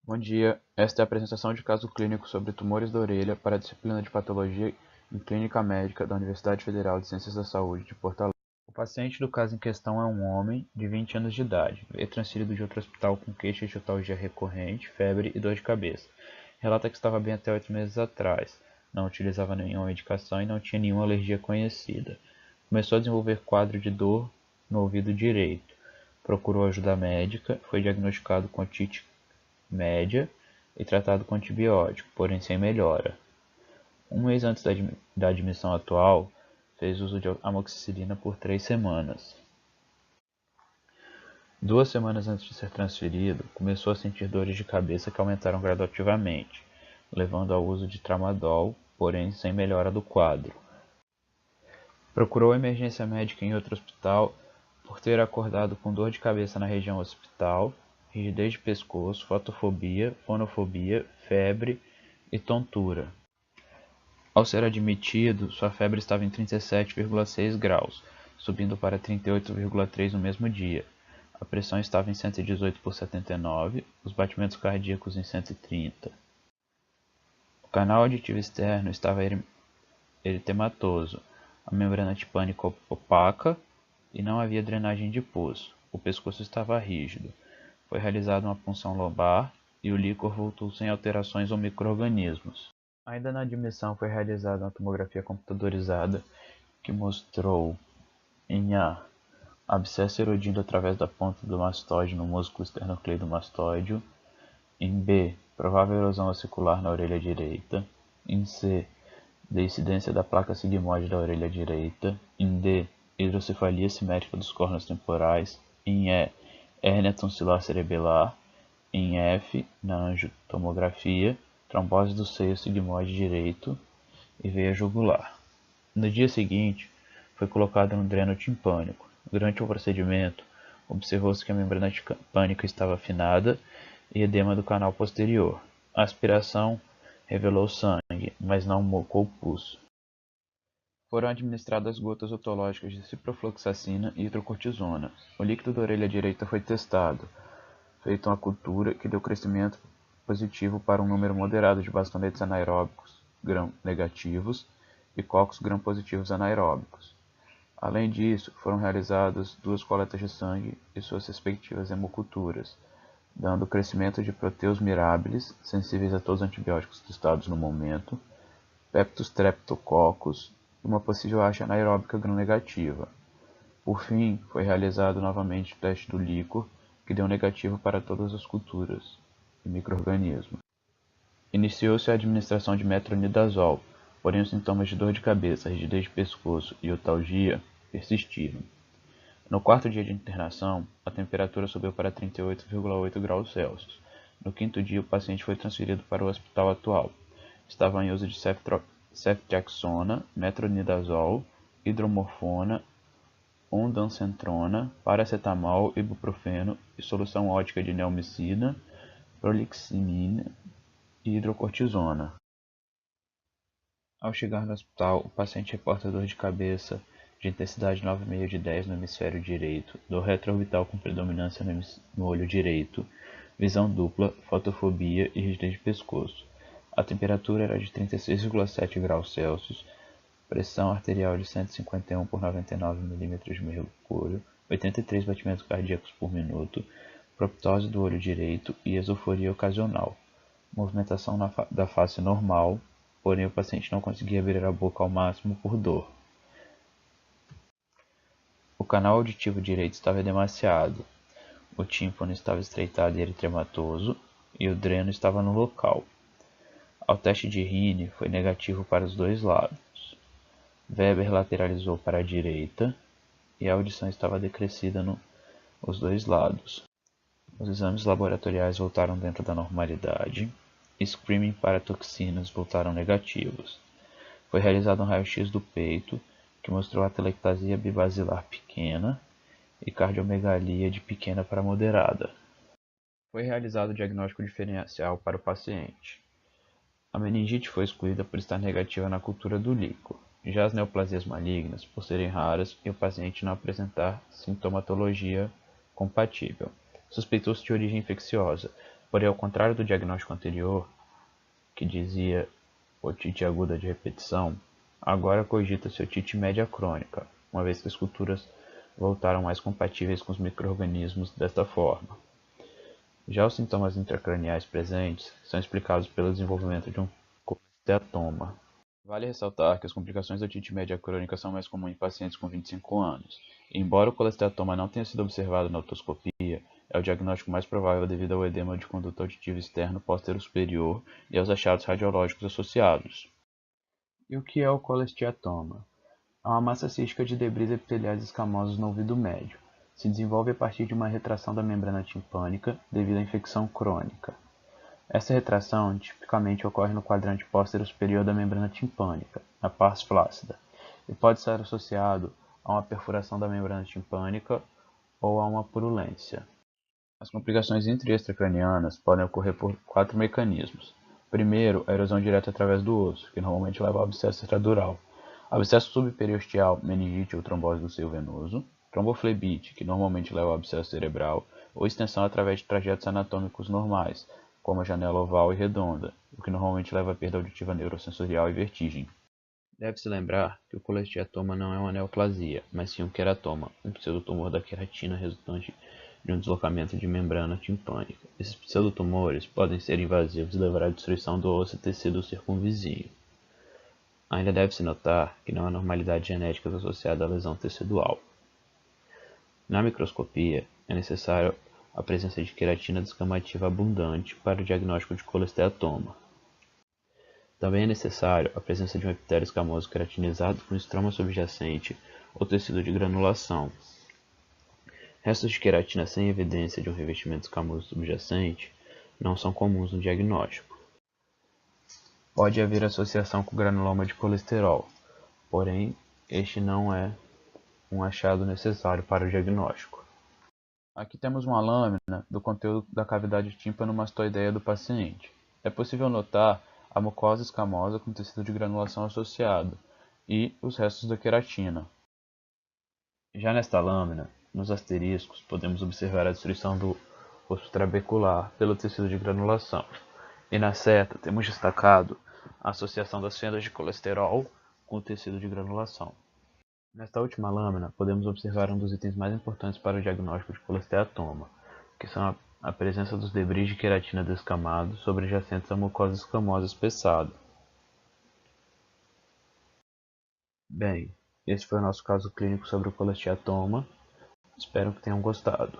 Bom dia, esta é a apresentação de caso clínico sobre tumores da orelha para a disciplina de Patologia em Clínica Médica da Universidade Federal de Ciências da Saúde de Porto Alegre. O paciente do caso em questão é um homem de 20 anos de idade, veio transferido de outro hospital com queixa de otalgia recorrente, febre e dor de cabeça. Relata que estava bem até 8 meses atrás, não utilizava nenhuma medicação e não tinha nenhuma alergia conhecida. Começou a desenvolver quadro de dor no ouvido direito. Procurou ajuda médica, foi diagnosticado com otite média e tratado com antibiótico, porém sem melhora. Um mês antes da admissão atual, fez uso de amoxicilina por 3 semanas. 2 semanas antes de ser transferido, começou a sentir dores de cabeça que aumentaram gradativamente, levando ao uso de tramadol, porém sem melhora do quadro. Procurou emergência médica em outro hospital por ter acordado com dor de cabeça na região occipital, rigidez de pescoço, fotofobia, fonofobia, febre e tontura. Ao ser admitido, sua febre estava em 37,6 graus, subindo para 38,3 no mesmo dia. A pressão estava em 118 por 79, os batimentos cardíacos em 130. O canal auditivo externo estava eritematoso, a membrana tipânica opaca e não havia drenagem de pus. O pescoço estava rígido. Foi realizada uma punção lombar e o líquor voltou sem alterações ou micro-organismos. Ainda na admissão foi realizada uma tomografia computadorizada que mostrou em A. abscesso erodindo através da ponta do mastóide no músculo esternocleidomastoideo, em B. provável erosão ossicular na orelha direita, em C. incidência da placa sigmoide da orelha direita, em D. hidrocefalia simétrica dos córneos temporais, em E. hérnia tonsilar cerebelar, em F. na angiotomografia, trombose do seio sigmoide direito e veia jugular. No dia seguinte, foi colocado um dreno timpânico. Durante o procedimento, observou-se que a membrana timpânica estava afinada e edema do canal posterior. A aspiração revelou sangue, mas não mocou pus. Foram administradas gotas otológicas de ciprofloxacina e hidrocortisona. O líquido da orelha direita foi testado, feito uma cultura que deu crescimento positivo para um número moderado de bastonetes anaeróbicos gram-negativos e cocos gram-positivos anaeróbicos. Além disso, foram realizadas 2 coletas de sangue e suas respectivas hemoculturas, dando crescimento de proteus mirabilis, sensíveis a todos os antibióticos testados no momento, Peptus streptococcus e uma possível acha anaeróbica gram-negativa. Por fim, foi realizado novamente o teste do líquor, que deu negativo para todas as culturas e micro-organismos. Iniciou-se a administração de metronidazol, porém os sintomas de dor de cabeça, rigidez de pescoço e otalgia persistiram. No quarto dia de internação, a temperatura subiu para 38,8 graus Celsius. No quinto dia, o paciente foi transferido para o hospital atual. Estava em uso de ceftriaxona, metronidazol, hidromorfona, ondansetrona, paracetamol, ibuprofeno e solução ótica de neomicina, prolixinina e hidrocortisona. Ao chegar no hospital, o paciente reporta dor de cabeça de intensidade 9,5 de 10 no hemisfério direito, dor retroorbital com predominância no olho direito, visão dupla, fotofobia e rigidez de pescoço. A temperatura era de 36,7 graus Celsius, pressão arterial de 151 por 99 mm de mercúrio, 83 batimentos cardíacos por minuto, proptose do olho direito e esoforia ocasional. Movimentação da face normal, porém o paciente não conseguia abrir a boca ao máximo por dor. O canal auditivo direito estava edemaciado, o tímpano estava estreitado e eritematoso, e o dreno estava no local. Ao teste de Rinne foi negativo para os 2 lados. Weber lateralizou para a direita e a audição estava decrescida nos 2 lados. Os exames laboratoriais voltaram dentro da normalidade. Screening para toxinas voltaram negativos. Foi realizado um raio-x do peito, que mostrou atelectasia bibasilar pequena e cardiomegalia de pequena para moderada. Foi realizado o diagnóstico diferencial para o paciente. A meningite foi excluída por estar negativa na cultura do líquor. Já as neoplasias malignas, por serem raras e o paciente não apresentar sintomatologia compatível. Suspeitou-se de origem infecciosa, Porém, ao contrário do diagnóstico anterior, que dizia otite aguda de repetição, agora cogita-se otite média crônica, uma vez que as culturas voltaram mais compatíveis com os micro-organismos desta forma. Já os sintomas intracraniais presentes são explicados pelo desenvolvimento de um colesteatoma. Vale ressaltar que as complicações da otite média crônica são mais comuns em pacientes com 25 anos. E embora o colesteatoma não tenha sido observado na otoscopia, é o diagnóstico mais provável devido ao edema de conduto auditivo externo posterior-superior e aos achados radiológicos associados. E o que é o colesteatoma? É uma massa cística de debris epiteliais escamosos no ouvido médio. Se desenvolve a partir de uma retração da membrana timpânica devido à infecção crônica. Essa retração tipicamente ocorre no quadrante posterior-superior da membrana timpânica, na pars flácida, e pode estar associado a uma perfuração da membrana timpânica ou a uma purulência. As complicações intra- e extracranianas podem ocorrer por 4 mecanismos. Primeiro, a erosão direta através do osso, que normalmente leva ao abscesso extradural. Abscesso subperiosteal, meningite ou trombose do seio venoso. Tromboflebite, que normalmente leva ao abscesso cerebral, ou extensão através de trajetos anatômicos normais, como a janela oval e redonda, o que normalmente leva à perda auditiva neurosensorial e vertigem. Deve-se lembrar que o colesteatoma não é uma neoplasia, mas sim um queratoma, um pseudotumor da queratina resultante de um deslocamento de membrana timpânica. Esses pseudotumores podem ser invasivos e levar à destruição do osso e tecido circunvizinho. Ainda deve-se notar que não há normalidade genética associada à lesão tecidual. Na microscopia, é necessário a presença de queratina descamativa abundante para o diagnóstico de colesteatoma. Também é necessário a presença de um epitélio escamoso queratinizado com estroma subjacente ou tecido de granulação. Restos de queratina sem evidência de um revestimento escamoso subjacente não são comuns no diagnóstico. Pode haver associação com granuloma de colesterol, porém, este não é um achado necessário para o diagnóstico. Aqui temos uma lâmina do conteúdo da cavidade tímpano-mastoideia do paciente. É possível notar a mucosa escamosa com tecido de granulação associado e os restos da queratina. Já nesta lâmina, nos asteriscos, podemos observar a destruição do osso trabecular pelo tecido de granulação. E na seta, temos destacado a associação das fendas de colesterol com o tecido de granulação. Nesta última lâmina, podemos observar um dos itens mais importantes para o diagnóstico de colesteatoma, que são a presença dos debris de queratina descamados sobrejacentes à mucosa escamosa espessada. Bem, esse foi o nosso caso clínico sobre o colesteatoma. Espero que tenham gostado.